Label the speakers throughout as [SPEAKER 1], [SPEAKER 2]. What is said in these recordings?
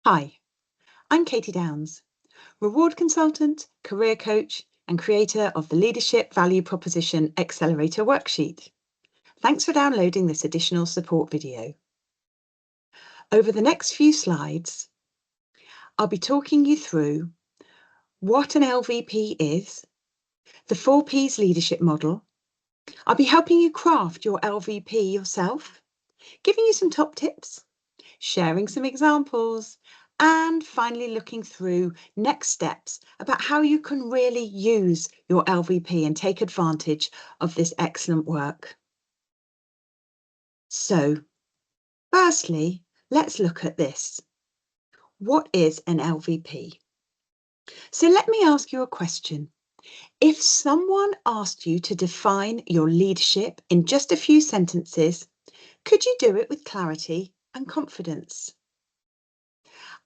[SPEAKER 1] Hi, I'm Katie Downs, reward consultant, career coach, and creator of the Leadership Value Proposition Accelerator Worksheet. Thanks for downloading this additional support video. Over the next few slides, I'll be talking you through what an LVP is, the 4Ps leadership model. I'll be helping you craft your LVP yourself, giving you some top tips, sharing some examples, and finally looking through next steps about how you can really use your LVP and take advantage of this excellent work. So, firstly, let's look at this. What is an LVP? So let me ask you a question. If someone asked you to define your leadership in just a few sentences, could you do it with clarity and confidence?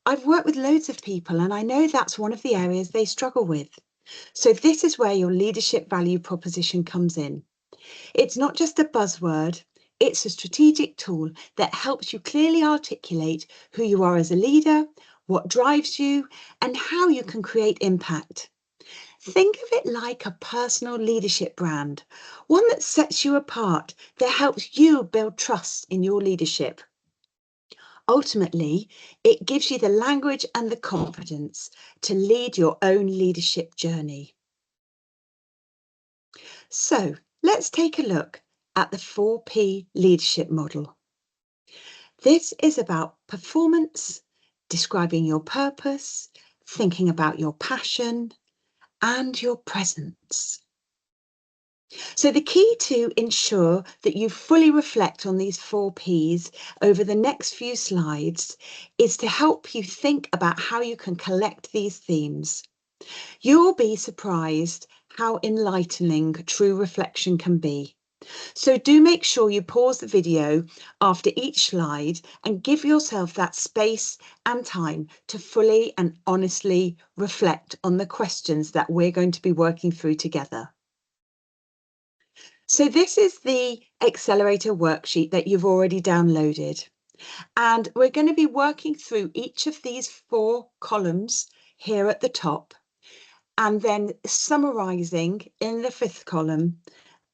[SPEAKER 1] I've worked with loads of people and I know that's one of the areas they struggle with. So this is where your leadership value proposition comes in. It's not just a buzzword, it's a strategic tool that helps you clearly articulate who you are as a leader, what drives you, and how you can create impact. Think of it like a personal leadership brand, one that sets you apart, that helps you build trust in your leadership. Ultimately, it gives you the language and the confidence to lead your own leadership journey. So let's take a look at the 4P leadership model. This is about performance, describing your purpose, thinking about your passion, and your presence. So the key to ensure that you fully reflect on these 4Ps over the next few slides is to help you think about how you can collect these themes. You'll be surprised how enlightening true reflection can be. So do make sure you pause the video after each slide and give yourself that space and time to fully and honestly reflect on the questions that we're going to be working through together. So this is the Accelerator worksheet that you've already downloaded. And we're going to be working through each of these 4 columns here at the top, and then summarising in the 5th column,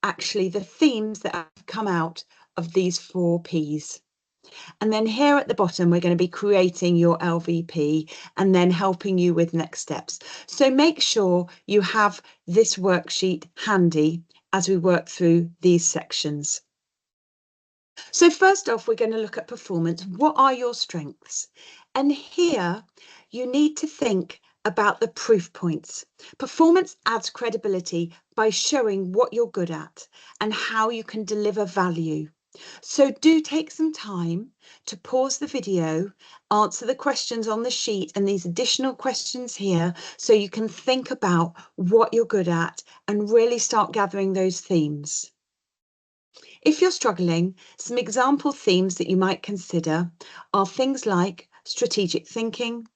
[SPEAKER 1] actually the themes that have come out of these 4 Ps. And then here at the bottom, we're going to be creating your LVP and then helping you with next steps. So make sure you have this worksheet handy as we work through these sections. So first off, we're going to look at performance. What are your strengths? And here you need to think about the proof points. Performance adds credibility by showing what you're good at and how you can deliver value. So do take some time to pause the video, answer the questions on the sheet and these additional questions here so you can think about what you're good at and really start gathering those themes. If you're struggling, some example themes that you might consider are things like strategic thinking,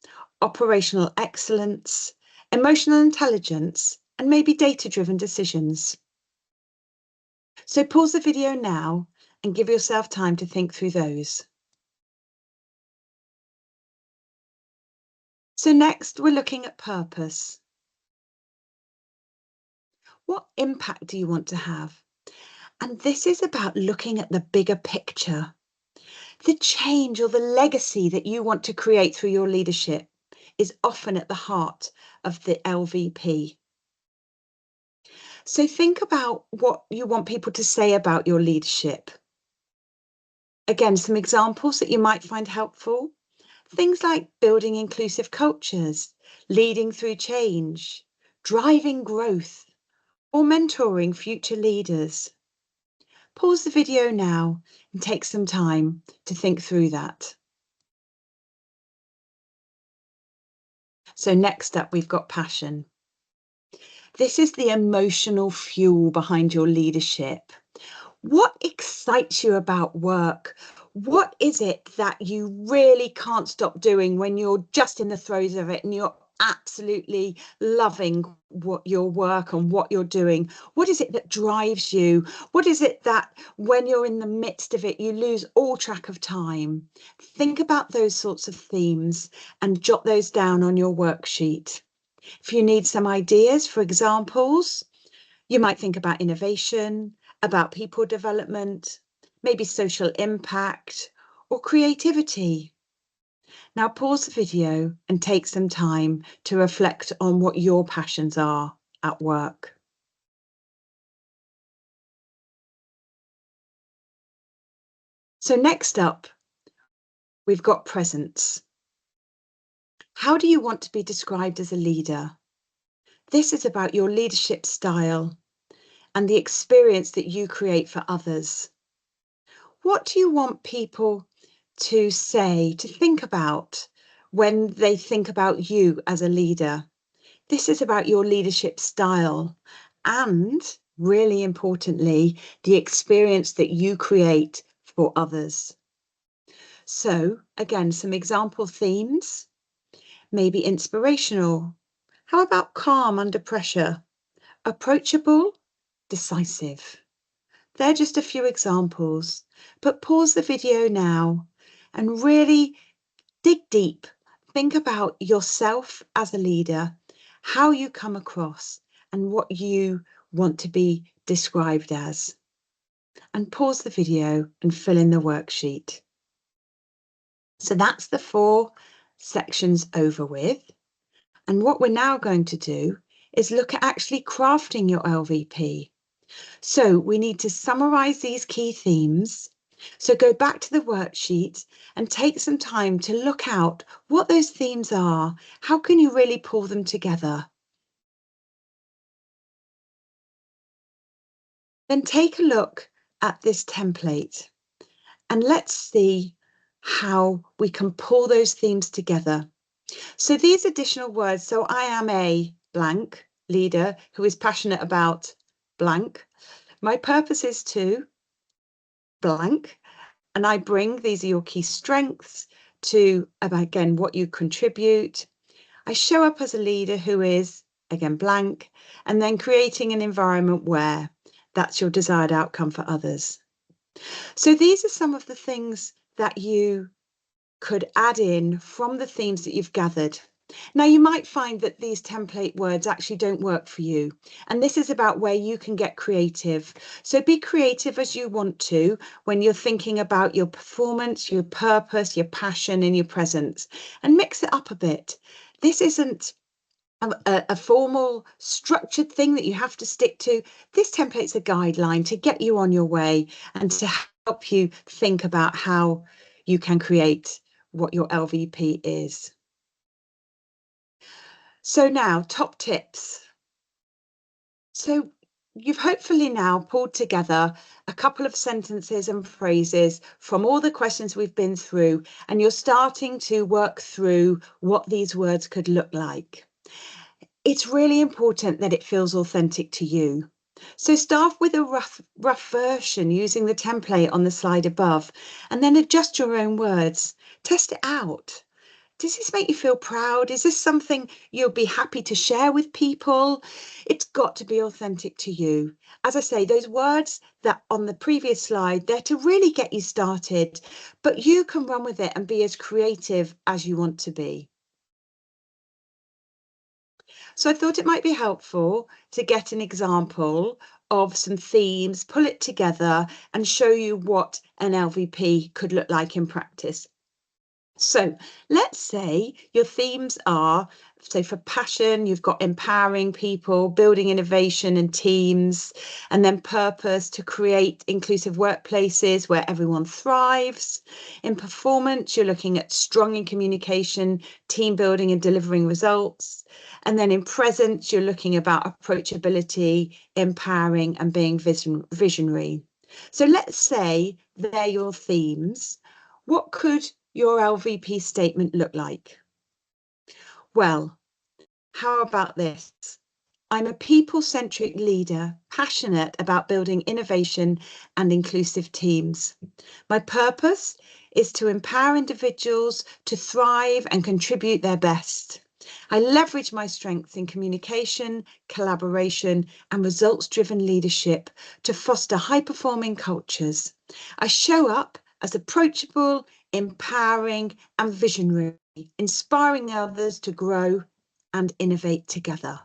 [SPEAKER 1] operational excellence, emotional intelligence, and maybe data-driven decisions. So pause the video now and give yourself time to think through those. So next, we're looking at purpose. What impact do you want to have? And this is about looking at the bigger picture. The change or the legacy that you want to create through your leadership is often at the heart of the LVP. So think about what you want people to say about your leadership. Again, some examples that you might find helpful. Things like building inclusive cultures, leading through change, driving growth, or mentoring future leaders. Pause the video now and take some time to think through that. So next up, we've got passion. This is the emotional fuel behind your leadership. What excites you about work? What is it that you really can't stop doing when you're just in the throes of it and you're absolutely loving your work and what you're doing? What is it that drives you? What is it that when you're in the midst of it, you lose all track of time? Think about those sorts of themes and jot those down on your worksheet. If you need some ideas for examples, you might think about innovation, about people development, maybe social impact or creativity. Now pause the video and take some time to reflect on what your passions are at work. So next up, we've got presence. How do you want to be described as a leader? This is about your leadership style and the experience that you create for others. What do you want people to say, to think about when they think about you as a leader? This is about your leadership style and, really importantly, the experience that you create for others. So, again, some example themes, maybe inspirational. How about calm under pressure? Approachable, decisive. They're just a few examples, but pause the video now and really dig deep. Think about yourself as a leader, how you come across and what you want to be described as. And pause the video and fill in the worksheet. So that's the 4 sections over with. And what we're now going to do is look at actually crafting your LVP. So we need to summarize these key themes. So go back to the worksheet and take some time to look out what those themes are. How can you really pull them together? Then take a look at this template and let's see how we can pull those themes together. So these additional words, so I am a blank leader who is passionate about blank. My purpose is to blank. And I bring, these are your key strengths to, again, what you contribute. I show up as a leader who is, again, blank, and then creating an environment where that's your desired outcome for others. So these are some of the things that you could add in from the themes that you've gathered. Now, you might find that these template words actually don't work for you. And this is about where you can get creative. So be creative as you want to when you're thinking about your performance, your purpose, your passion, and your presence, and mix it up a bit. This isn't a formal structured thing that you have to stick to. This template's a guideline to get you on your way and to help you think about how you can create what your LVP is. So now, top tips. So you've hopefully now pulled together a couple of sentences and phrases from all the questions we've been through, and you're starting to work through what these words could look like. It's really important that it feels authentic to you. So start with a rough version using the template on the slide above, and then adjust your own words. Test it out. Does this make you feel proud? Is this something you'll be happy to share with people? It's got to be authentic to you. As I say, those words that on the previous slide, they're to really get you started, but you can run with it and be as creative as you want to be. So I thought it might be helpful to get an example of some themes, pull it together and show you what an LVP could look like in practice. So let's say your themes are, so for passion, you've got empowering people, building innovation and teams, and then purpose to create inclusive workplaces where everyone thrives. In performance, you're looking at strong in communication, team building and delivering results. And then in presence, you're looking about approachability, empowering and being visionary. So let's say they're your themes. What could your LVP statement look like? Well, how about this? I'm a people-centric leader, passionate about building innovation and inclusive teams. My purpose is to empower individuals to thrive and contribute their best. I leverage my strengths in communication, collaboration, and results-driven leadership to foster high-performing cultures. I show up as approachable, empowering, and visionary, inspiring others to grow and innovate together.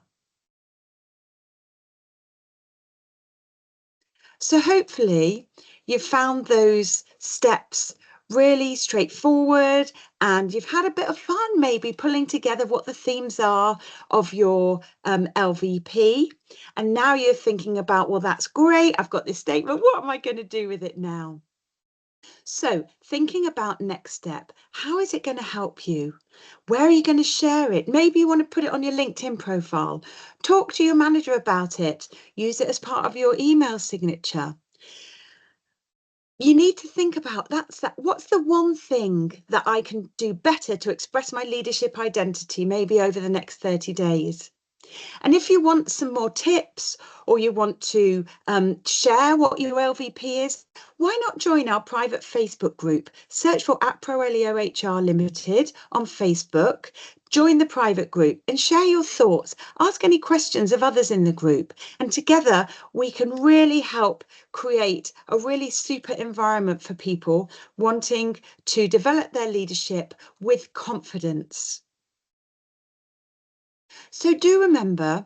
[SPEAKER 1] So hopefully you've found those steps really straightforward and you've had a bit of fun maybe pulling together what the themes are of your LVP. And now you're thinking about, well, that's great. I've got this statement. What am I going to do with it now? So thinking about next step, how is it going to help you? Where are you going to share it? Maybe you want to put it on your LinkedIn profile. Talk to your manager about it. Use it as part of your email signature. You need to think about what's the one thing that I can do better to express my leadership identity maybe over the next 30 days. And if you want some more tips or you want to share what your LVP is, why not join our private Facebook group? Search for @Proelio HR Limited on Facebook. Join the private group and share your thoughts. Ask any questions of others in the group. And together we can really help create a really super environment for people wanting to develop their leadership with confidence. So do remember,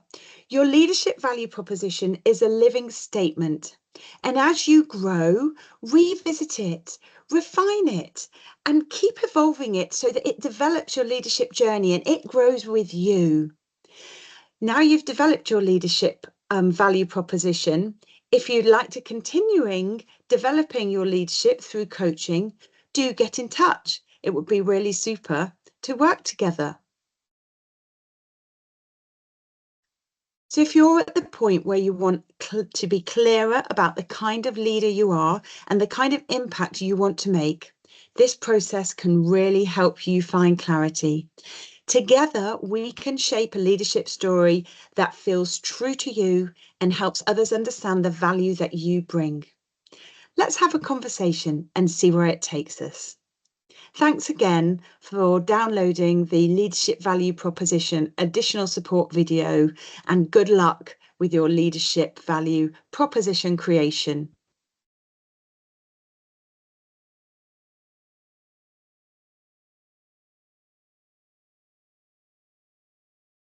[SPEAKER 1] your leadership value proposition is a living statement. And as you grow, revisit it, refine it, and keep evolving it so that it develops your leadership journey and it grows with you. Now you've developed your leadership value proposition. If you'd like to continuing developing your leadership through coaching, do get in touch. It would be really super to work together. So if you're at the point where you want to be clearer about the kind of leader you are and the kind of impact you want to make, this process can really help you find clarity. Together, we can shape a leadership story that feels true to you and helps others understand the value that you bring. Let's have a conversation and see where it takes us. Thanks again for downloading the Leadership Value Proposition additional support video, and good luck with your leadership value proposition creation.